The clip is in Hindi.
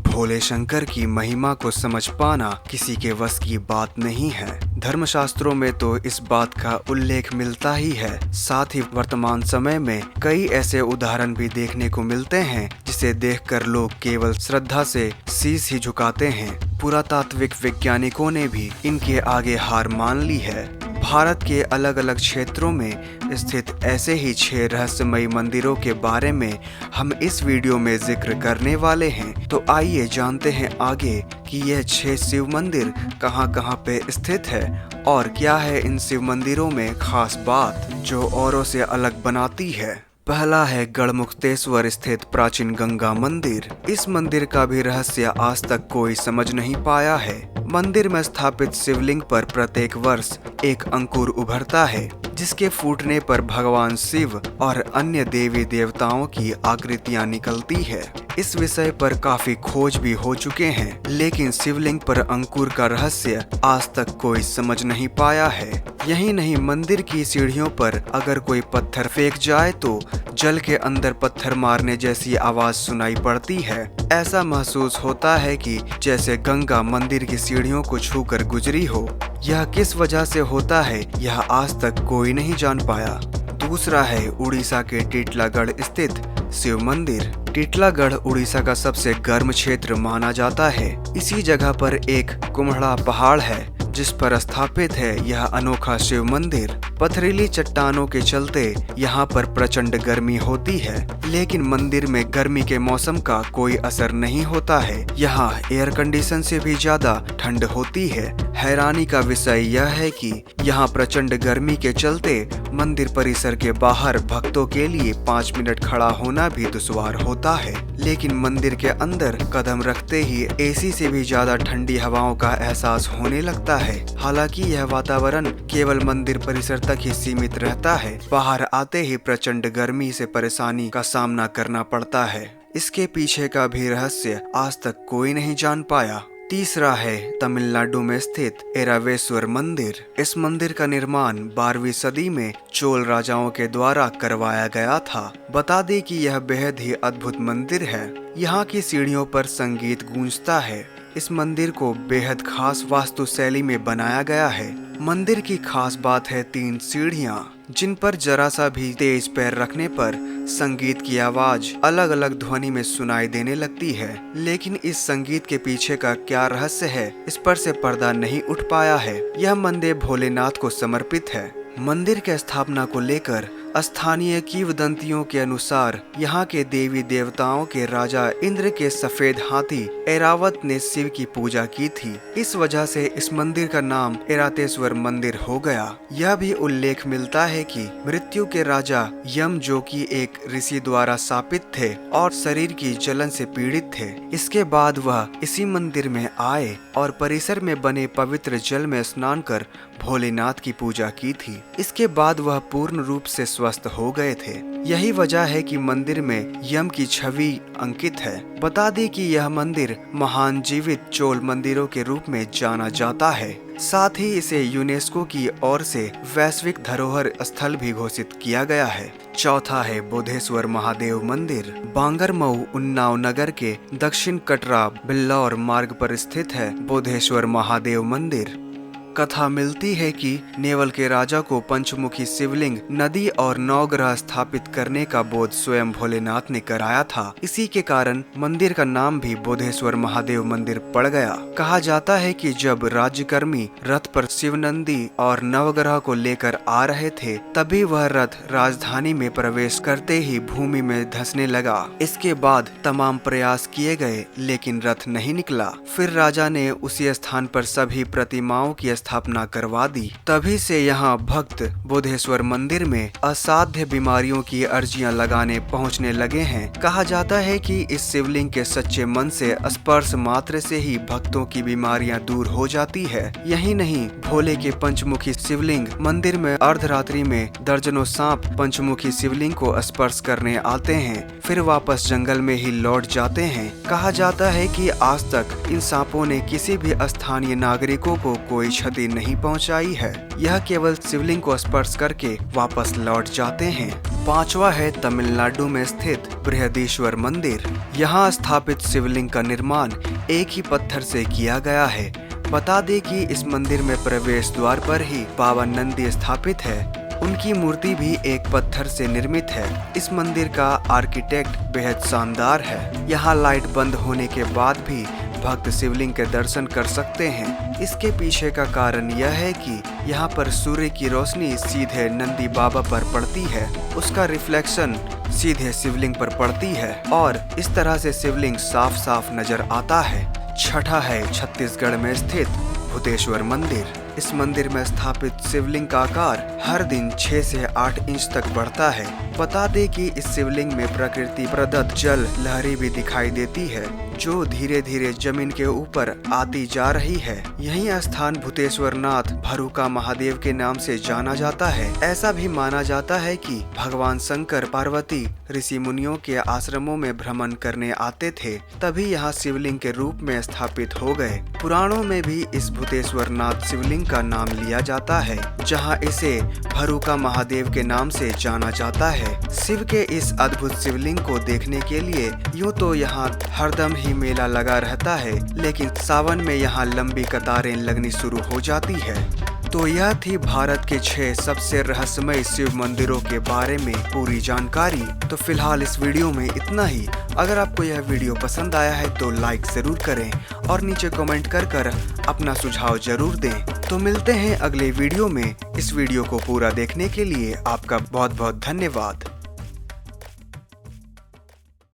भोले शंकर की महिमा को समझ पाना किसी के वश की बात नहीं है। धर्मशास्त्रों में तो इस बात का उल्लेख मिलता ही है। साथ ही वर्तमान समय में कई ऐसे उदाहरण भी देखने को मिलते हैं जिसे देखकर लोग केवल श्रद्धा से शीश ही झुकाते हैं। पुरातात्विक वैज्ञानिकों ने भी इनके आगे हार मान ली है। भारत के अलग अलग क्षेत्रों में स्थित ऐसे ही 6 रहस्यमयी मंदिरों के बारे में हम इस वीडियो में जिक्र करने वाले हैं। तो आइए जानते हैं आगे कि यह 6 शिव मंदिर कहां पे स्थित है और क्या है इन शिव मंदिरों में खास बात जो औरों से अलग बनाती है। पहला है गढ़मुक्तेश्वर स्थित प्राचीन गंगा मंदिर। इस मंदिर का भी रहस्य आज तक कोई समझ नहीं पाया है। मंदिर में स्थापित शिवलिंग पर प्रत्येक वर्ष एक अंकुर उभरता है जिसके फूटने पर भगवान शिव और अन्य देवी देवताओं की आकृतियां निकलती है। इस विषय पर काफी खोज भी हो चुके हैं, लेकिन शिवलिंग पर अंकुर का रहस्य आज तक कोई समझ नहीं पाया है। यही नहीं, मंदिर की सीढ़ियों पर अगर कोई पत्थर फेंक जाए तो जल के अंदर पत्थर मारने जैसी आवाज सुनाई पड़ती है। ऐसा महसूस होता है कि जैसे गंगा मंदिर की सीढ़ियों को छूकर गुजरी हो। यह किस वजह से होता है यह आज तक कोई नहीं जान पाया। दूसरा है उड़ीसा के टीटलागढ़ स्थित शिव मंदिर। टीटलागढ़ उड़ीसा का सबसे गर्म क्षेत्र माना जाता है। इसी जगह पर एक कुम्हड़ा पहाड़ है जिस पर स्थापित है यह अनोखा शिव मंदिर। पथरीली चट्टानों के चलते यहाँ पर प्रचंड गर्मी होती है, लेकिन मंदिर में गर्मी के मौसम का कोई असर नहीं होता है। यहाँ एयर कंडीशन से भी ज्यादा ठंड होती है। हैरानी का विषय यह है कि यहाँ प्रचंड गर्मी के चलते मंदिर परिसर के बाहर भक्तों के लिए 5 मिनट खड़ा होना भी दुश्वार होता है, लेकिन मंदिर के अंदर कदम रखते ही एसी से भी ज्यादा ठंडी हवाओं का एहसास होने लगता है। हालांकि यह वातावरण केवल मंदिर परिसर तक ही सीमित रहता है। बाहर आते ही प्रचंड गर्मी से परेशानी का सामना करना पड़ता है। इसके पीछे का भी रहस्य आज तक कोई नहीं जान पाया। तीसरा है तमिलनाडु में स्थित ऐरावतेश्वर मंदिर। इस मंदिर का निर्माण 12वीं सदी में चोल राजाओं के द्वारा करवाया गया था। बता दें कि यह बेहद ही अद्भुत मंदिर है। यहाँ की सीढ़ियों पर संगीत गूंजता है। इस मंदिर को बेहद खास वास्तु शैली में बनाया गया है। मंदिर की खास बात है 3 सीढ़ियाँ जिन पर जरा सा भी तेज पैर रखने पर संगीत की आवाज अलग अलग ध्वनि में सुनाई देने लगती है। लेकिन इस संगीत के पीछे का क्या रहस्य है, इस पर से पर्दा नहीं उठ पाया है। यह मंदिर भोलेनाथ को समर्पित है। मंदिर के स्थापना को लेकर स्थानीय किंवदंतियों के अनुसार यहाँ के देवी देवताओं के राजा इंद्र के सफेद हाथी ऐरावत ने शिव की पूजा की थी। इस वजह से इस मंदिर का नाम ऐरावतेश्वर मंदिर हो गया। यह भी उल्लेख मिलता है कि मृत्यु के राजा यम, जो कि एक ऋषि द्वारा शापित थे और शरीर की जलन से पीड़ित थे, इसके बाद वह इसी मंदिर में आए और परिसर में बने पवित्र जल में स्नान कर भोलेनाथ की पूजा की थी। इसके बाद वह पूर्ण रूप से स्वस्थ हो गए थे। यही वजह है कि मंदिर में यम की छवि अंकित है। बता दें कि यह मंदिर महान जीवित चोल मंदिरों के रूप में जाना जाता है। साथ ही इसे यूनेस्को की ओर से वैश्विक धरोहर स्थल भी घोषित किया गया है। चौथा है बोधेश्वर महादेव मंदिर। बांगरमऊ उन्नाव नगर के दक्षिण कटरा बिल्लौर मार्ग पर स्थित है बोधेश्वर महादेव मंदिर। कथा मिलती है कि नेवल के राजा को पंचमुखी शिवलिंग, नदी और नवग्रह स्थापित करने का बोध स्वयं भोलेनाथ ने कराया था। इसी के कारण मंदिर का नाम भी बोधेश्वर महादेव मंदिर पड़ गया। कहा जाता है कि जब राज्यकर्मी रथ पर शिव, नंदी और नवग्रह को लेकर आ रहे थे, तभी वह रथ राजधानी में प्रवेश करते ही भूमि में धंसने लगा। इसके बाद तमाम प्रयास किए गए, लेकिन रथ नहीं निकला। फिर राजा ने उसी स्थान पर सभी प्रतिमाओं की स्थापना करवा दी। तभी से यहाँ भक्त बोधेश्वर मंदिर में असाध्य बीमारियों की अर्जियां लगाने पहुँचने लगे हैं। कहा जाता है कि इस शिवलिंग के सच्चे मन से स्पर्श मात्र से ही भक्तों की बीमारियां दूर हो जाती है। यही नहीं, भोले के पंचमुखी शिवलिंग मंदिर में अर्धरात्रि में दर्जनों सांप पंचमुखी शिवलिंग को स्पर्श करने आते हैं, फिर वापस जंगल में ही लौट जाते हैं। कहा जाता है कि आज तक इन सांपों ने किसी भी स्थानीय नागरिकों को कोई क्षति नहीं पहुंचाई है। यह केवल शिवलिंग को स्पर्श करके वापस लौट जाते हैं। पांचवा है तमिलनाडु में स्थित बृहदीश्वर मंदिर। यहाँ स्थापित शिवलिंग का निर्माण एक ही पत्थर से किया गया है। बता दें कि इस मंदिर में प्रवेश द्वार पर ही बाबा नंदी स्थापित है। उनकी मूर्ति भी एक पत्थर से निर्मित है। इस मंदिर का आर्किटेक्ट बेहद शानदार है। यहाँ लाइट बंद होने के बाद भी भक्त शिवलिंग के दर्शन कर सकते हैं। इसके पीछे का कारण यह है कि यहाँ पर सूर्य की रोशनी सीधे नंदी बाबा पर पड़ती है, उसका रिफ्लेक्शन सीधे शिवलिंग पर पड़ती है और इस तरह से शिवलिंग साफ साफ नजर आता है। छठा है छत्तीसगढ़ में स्थित भूतेश्वर मंदिर। इस मंदिर में स्थापित शिवलिंग का आकार हर दिन 6 से 8 इंच तक बढ़ता है। बता दें कि इस शिवलिंग में प्रकृति प्रदत्त जल लहरी भी दिखाई देती है, जो धीरे धीरे जमीन के ऊपर आती जा रही है। यही स्थान भूतेश्वर नाथ भरुका महादेव के नाम से जाना जाता है। ऐसा भी माना जाता है कि भगवान शंकर पार्वती ऋषि मुनियों के आश्रमों में भ्रमण करने आते थे, तभी यहाँ शिवलिंग के रूप में स्थापित हो गए। पुराणों में भी इस भूतेश्वर नाथ शिवलिंग का नाम लिया जाता है, जहाँ इसे भरुका महादेव के नाम से जाना जाता है। शिव के इस अद्भुत शिवलिंग को देखने के लिए यूँ तो यहाँ हरदम ही मेला लगा रहता है, लेकिन सावन में यहाँ लंबी कतारें लगनी शुरू हो जाती है। तो यह थी भारत के 6 सबसे रहस्यमय शिव मंदिरों के बारे में पूरी जानकारी। तो फिलहाल इस वीडियो में इतना ही। अगर आपको यह वीडियो पसंद आया है तो लाइक जरूर करें और नीचे कमेंट कर अपना सुझाव जरूर दें। तो मिलते हैं अगले वीडियो में। इस वीडियो को पूरा देखने के लिए आपका बहुत बहुत धन्यवाद।